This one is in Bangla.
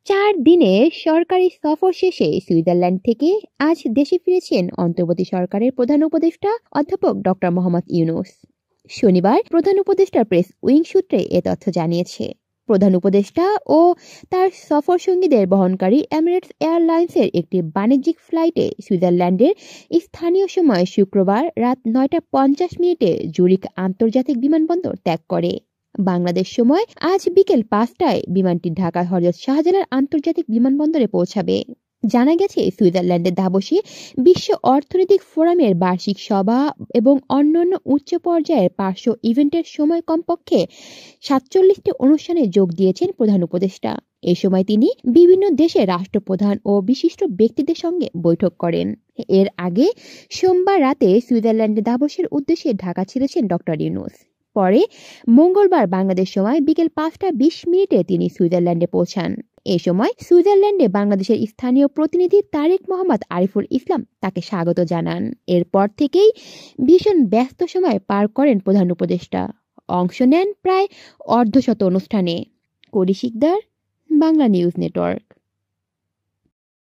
4 দিনের সরকারি সফর শেষে সুইজারল্যান্ড থেকে আজ দেশে ফিরেছেন অন্তর্বর্তী সরকারের প্রধান উপদেষ্টা অধ্যাপক ডক্টর মোহাম্মদ ইউনূস। শনিবার প্রধান উপদেষ্টার প্রেস উইং সূত্রে এ তথ্য জানিয়েছে। প্রধান উপদেষ্টা ও তার সফর সঙ্গীদের বহনকারী এমিরেটস এয়ারলাইন্সের একটি বাণিজ্যিক ফ্লাইটে সুইজারল্যান্ডের স্থানীয় সময় শুক্রবার রাত 9টা 50 মিনিটে জুরিখ আন্তর্জাতিক বিমানবন্দর ত্যাগ করে। বাংলাদেশ সময় আজ বিকেল 5টায় বিমানটি ঢাকার হযরত শাহজালাল আন্তর্জাতিক বিমানবন্দরে পৌঁছাবে। জানা গেছে, সুইজারল্যান্ডের দাভোসে বিশ্ব অর্থনৈতিক ফোরামের বার্ষিক সভা এবং অন্যান্য উচ্চ পর্যায়ের পার্শ্ব ইভেন্টের সময় কমপক্ষে 47টি অনুষ্ঠানে যোগ দিয়েছেন প্রধান উপদেষ্টা। এ সময় তিনি বিভিন্ন দেশের রাষ্ট্রপ্রধান ও বিশিষ্ট ব্যক্তিদের সঙ্গে বৈঠক করেন। এর আগে সোমবার রাতে সুইজারল্যান্ডের দাভোসের উদ্দেশ্যে ঢাকা ছেড়েছেন ডক্টর ইউনূস। পরে মঙ্গলবার বাংলাদেশ সময় বিকেল 5টা 20 মিনিটে তিনি সুইজারল্যান্ডে পৌঁছান। এ সময় সুইজারল্যান্ডে বাংলাদেশের স্থানীয় প্রতিনিধি তারেক মোহাম্মদ আরিফুল ইসলাম তাকে স্বাগত জানান। এরপর থেকেই ভীষণ ব্যস্ত সময় পার করেন প্রধান উপদেষ্টা। অংশ নেন প্রায় অর্ধশত অনুষ্ঠানে। কলি শিকদার, বাংলা নিউজ নেটওয়ার্ক।